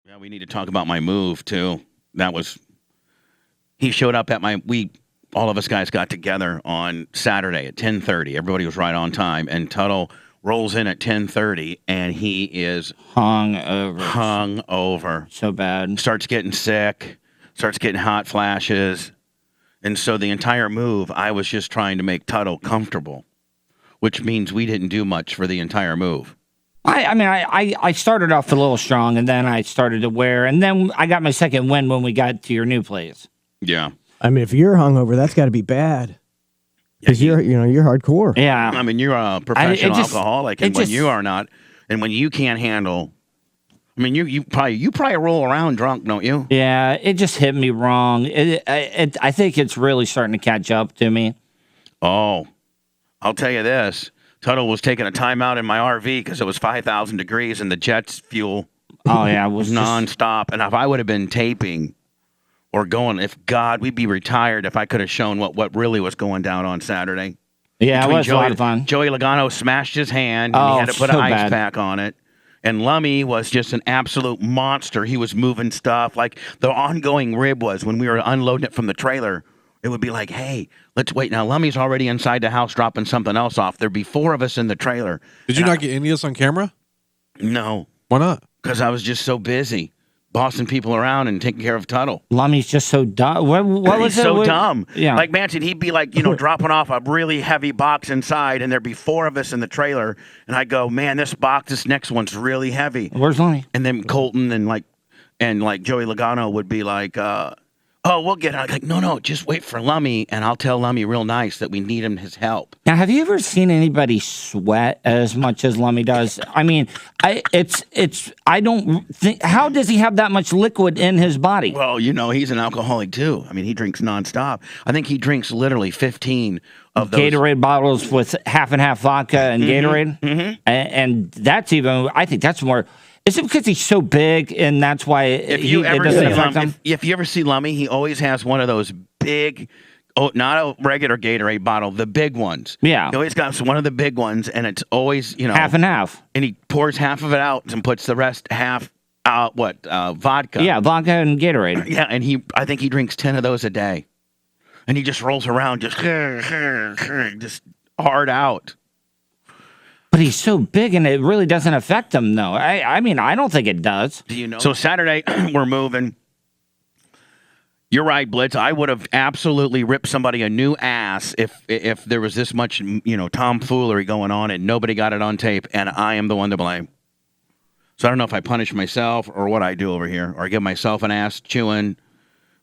Yeah, we need to talk about my move too. He showed up at all of us guys got together on Saturday at 10:30. Everybody was right on time, and Tuttle rolls in at 10:30, and he is hung over. Hung over. So bad. Starts getting sick, starts getting hot flashes. And so the entire move, I was just trying to make Tuttle comfortable, which means we didn't do much for the entire move. I started off a little strong, and then I started to wear, and then I got my second win when we got to your new place. Yeah. I mean, if you're hungover, that's got to be bad. Because you're hardcore. Yeah. I mean, you're a professional alcoholic, and when you are not, and when you can't handle, I mean, you probably roll around drunk, don't you? Yeah, it just hit me wrong. I think it's really starting to catch up to me. Oh, I'll tell you this. Tuttle was taking a timeout in my RV because it was 5,000 degrees and the jet's fuel was nonstop. And if I would have been taping or going, we'd be retired if I could have shown what really was going down on Saturday. Yeah, it was a lot of fun. Joey Logano smashed his hand and he had to put an ice pack on it. And Lummy was just an absolute monster. He was moving stuff. Like the ongoing rib was when we were unloading it from the trailer. It would be like, hey, let's wait. Now, Lummy's already inside the house dropping something else off. There'd be 4 of us in the trailer. Did you not get any of this on camera? No. Why not? Because I was just so busy bossing people around and taking care of Tuttle. Lummy's just so dumb. What was He's so dumb. Yeah. Like Manson, he'd be like, dropping off a really heavy box inside, and there'd be 4 of us in the trailer. And I'd go, man, this next one's really heavy. Where's Lummy? And then Colton and Joey Logano would be like, oh, we'll get it. Like, no, just wait for Lummy, and I'll tell Lummy real nice that we need his help. Now, have you ever seen anybody sweat as much as Lummy does? I mean, I don't think, how does he have that much liquid in his body? Well, he's an alcoholic too. I mean, he drinks nonstop. I think he drinks literally 15 of those Gatorade bottles with half and half vodka and Gatorade. Mm-hmm. And that's I think that's more. Is it because he's so big and that's why it doesn't affect him? If you ever see Lummy, he always has one of those big, not a regular Gatorade bottle, the big ones. Yeah. He always got one of the big ones, and it's always, half and half. And he pours half of it out and puts the rest half vodka. Yeah, vodka and Gatorade. Yeah, and I think he drinks 10 of those a day. And he just rolls around just hard out. But he's so big, and it really doesn't affect him, though. I mean, I don't think it does. Do you know? So Saturday, we're moving. You're right, Blitz. I would have absolutely ripped somebody a new ass if there was this much, tomfoolery going on and nobody got it on tape, and I am the one to blame. So I don't know if I punish myself or what I do over here, or I give myself an ass chewing,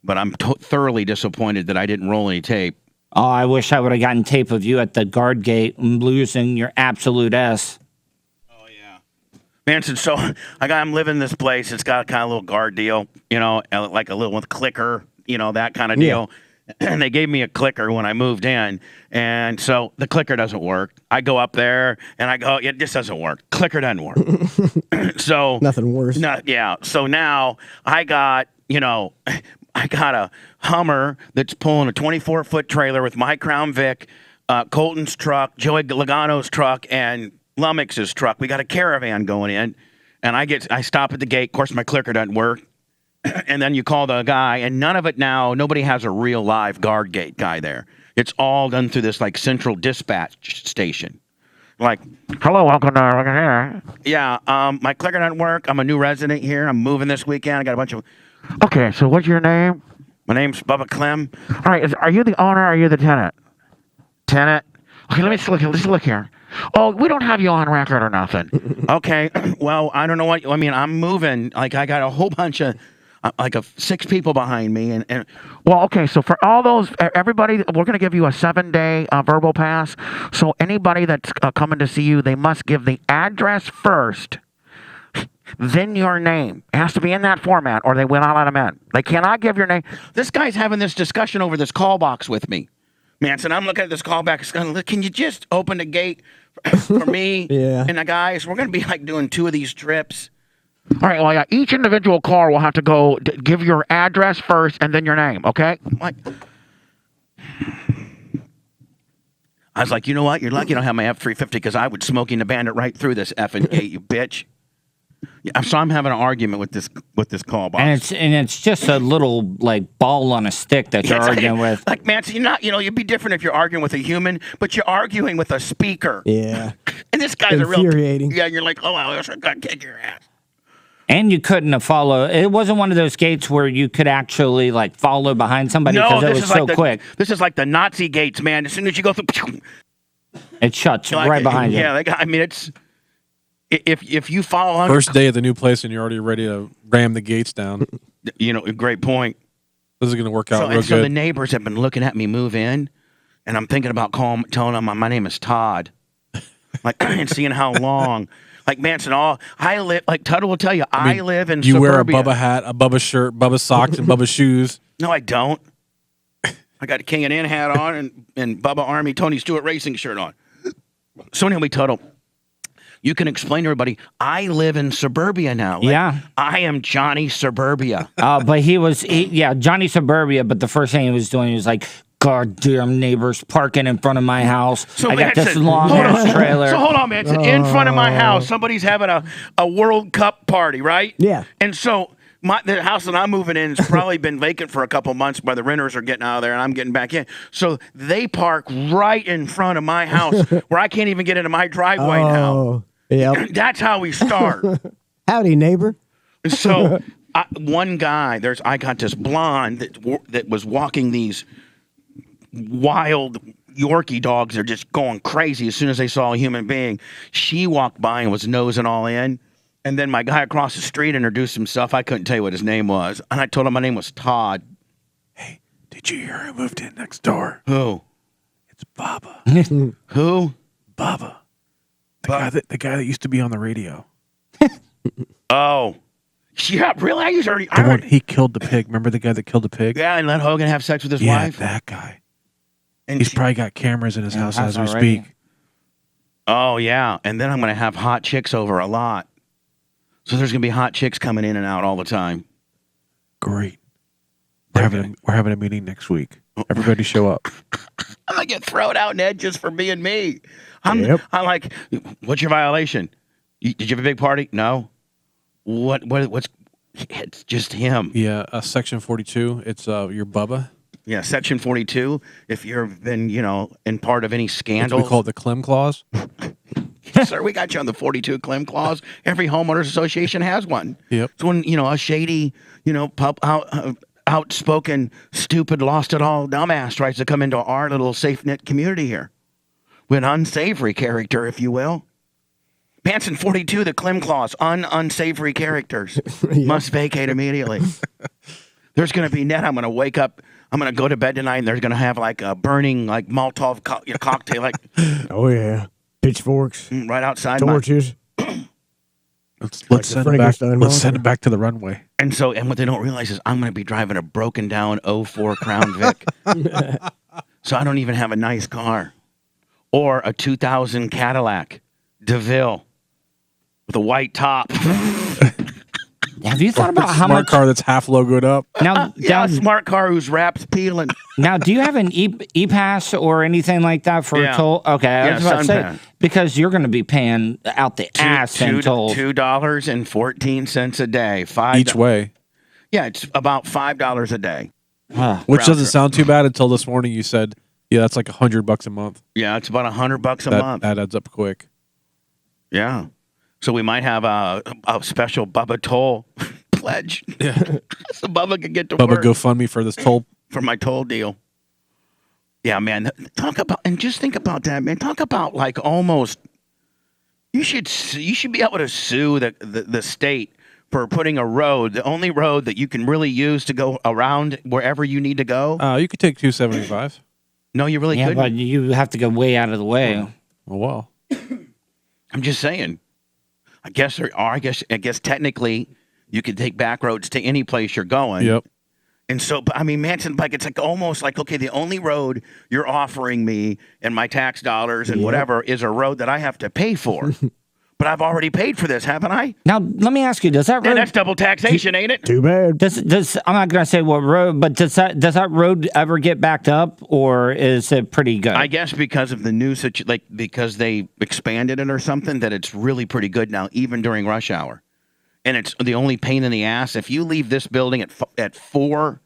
but I'm thoroughly disappointed that I didn't roll any tape. Oh, I wish I would have gotten tape of you at the guard gate losing your absolute S. Oh, yeah. Manson, so I'm living in this place. It's got kind of a little guard deal, like a little with clicker, that kind of deal. Yeah. And they gave me a clicker when I moved in. And so the clicker doesn't work. I go up there and I go, it just doesn't work. Clicker doesn't work. So nothing worse. Yeah. So now I got, I got a Hummer that's pulling a 24-foot trailer with my Crown Vic, Colton's truck, Joey Logano's truck, and Lumix's truck. We got a caravan going in, and I stop at the gate. Of course, my clicker doesn't work. And then you call the guy, and nobody has a real live guard gate guy there. It's all done through this central dispatch station. Like, hello, welcome to here. Yeah, my clicker doesn't work. I'm a new resident here. I'm moving this weekend. I got a bunch of. Okay, so what's your name? My name's Bubba Clem. All right, are you the owner or are you the tenant? Tenant? Okay, let's look here. Oh, we don't have you on record or nothing. Okay, well, I don't know what, I'm moving. I got a whole bunch of, 6 people behind me. And well, okay, so for all those, everybody, we're going to give you a 7-day verbal pass. So anybody that's coming to see you, they must give the address first. Then your name. It has to be in that format or they will not let them in. They cannot give your name. This guy's having this discussion over this call box with me. Manson, I'm looking at this call box. Can you just open the gate for me and the guys? We're going to be doing 2 of these trips. All right, well, yeah, each individual car will have to go give your address first and then your name, okay? I was like, you know what? You're lucky I don't have my F-350 because I would Smoking the Bandit right through this effing gate, you bitch. Yeah, so I'm having an argument with this call box. And it's just a little like ball on a stick that you're arguing with. Like, man, so you'd be different if you're arguing with a human, but you're arguing with a speaker. Yeah. And this guy's a real Infuriating. Yeah, you're like, oh, I wish I could kick your ass. And you couldn't have followed. It wasn't one of those gates where you could actually like follow behind somebody No, because it this was is so like quick. This is like the Nazi gates, man. As soon as you go through, It shuts like, right behind you. Yeah, I mean, it's if you follow on. First day of the new place and you're already ready to ram the gates down. Great point. This is going to work out real So the good. neighbors have been looking at me move in, and I'm thinking about telling them my name is Todd, like and seeing how long. Like Manson, I live like Tuttle will tell you. I live in. You suburbia. wear a Bubba hat, a Bubba shirt, Bubba socks, and Bubba shoes. No, I don't. I got a King and N hat on and Bubba Army Tony Stewart racing shirt on. So anyway, Tuttle, you can explain to everybody. I live in suburbia now. Like, Yeah. I am Johnny Suburbia. But Johnny Suburbia. But the first thing he was doing, he was like, "Goddamn neighbors parking in front of my house. So I got this Manson, long hold ass on. trailer." So hold on, man. In front of my house, somebody's having a World Cup party, right? Yeah. And so the house that I'm moving in has probably been vacant for a couple months while the renters are getting out of there and I'm getting back in. So they park right in front of my house where I can't even get into my driveway now. Oh, yep. That's how we start. Howdy, neighbor. So one guy, I got this blonde that was walking these wild Yorkie dogs. They're just going crazy as soon as they saw a human being. She walked by and was nosing all in. And then my guy across the street introduced himself. I couldn't tell you what his name was. And I told him my name was Todd. Hey, did you hear who moved in next door? Who? It's Bubba. Who? Bubba. The guy that used to be on the radio. Oh. Yeah, really? He killed the pig. Remember the guy that killed the pig? Yeah, and let Hogan have sex with his Yeah, wife? that guy. And He's probably got cameras in his house as we already. speak. Oh, yeah. And then I'm going to have hot chicks over a lot. So there's going to be hot chicks coming in and out all the time. Great. We're having a meeting next week. Everybody show up. I'm going to get thrown out, Ned, just for being me. I'm like, what's your violation? Did you have a big party? No. What's, it's just him. Yeah, Section 42. It's your Bubba. Yeah, Section 42. If you've been, in part of any scandal. We call it the Clem Clause. Sir, we got you on the 42 Clem Clause. Every homeowners association has one. Yep. So when, a shady, outspoken, stupid, lost it all dumbass tries to come into our little safe-knit community here. With an unsavory character, if you will. Manson 42, the Clem Clause, unsavory characters must vacate immediately. There's going to be Ned. I'm going to wake up. I'm going to go to bed tonight, and there's going to have like a burning like Molotov cocktail, like Oh yeah, pitchforks, right outside. torches. Let's send him back. Let's send him back to the runway. And what they don't realize is I'm going to be driving a broken down 04 Crown Vic. So I don't even have a nice car, or a 2000 Cadillac DeVille with a white top. Have you thought about how Smart much? car that's half logoed up. Now, Yeah, a smart car whose wraps peeling. now, do you have an e-pass or anything like that for Yeah. toll? Okay, I Yeah, was about to say, SunPass. because you're going to be paying out the ass in tolls. $2.14 a day. Each way. Yeah, it's about $5 a day. Which Round doesn't trip. sound too bad until this morning you said, yeah, that's like $100 a month. Yeah, it's about $100 a That, month. that adds up quick. Yeah. So we might have a special Bubba toll pledge. Yeah. So Bubba can get to Bubba work GoFundMe for this toll. for my toll deal. Yeah, man. Talk about, and just think about that, man. Talk about like almost, you should be able to sue the state for putting a road, the only road that you can really use to go around wherever you need to go. You could take 275. No, you really Yeah, couldn't. but you have to go way out of the way. Oh, well. I'm just saying. I guess there are. I guess technically, you could take back roads to any place you're going. Yep. And so, but I mean, Manson, like it's like almost like, okay, the only road you're offering me and my tax dollars and whatever is a road that I have to pay for. But I've already paid for this, haven't I? Now, let me ask you: does that Yeah, road? that's double taxation, ain't it? Too bad. Does I'm not gonna say what road, but does that road ever get backed up, or is it pretty good? I guess because of the new because they expanded it or something, that it's really pretty good now, even during rush hour. and it's the only pain in the ass. If you leave this building at 4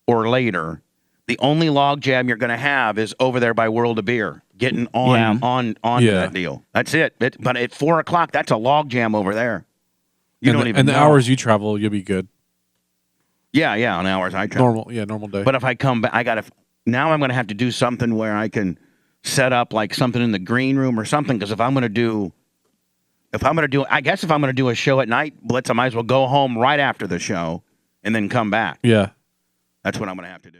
or later, the only log jam you're going to have is over there by World of Beer, getting on to that deal. That's it. But at 4 o'clock, that's a log jam over there. You don't even and the know. hours you travel, you'll be good. Yeah, on the hours I travel. Normal day. But if I come back, now I'm going to have to do something where I can set up like something in the green room or something. Because if I'm going to do a show at night, Blitz, I might as well go home right after the show and then come back. Yeah. That's what I'm going to have to do.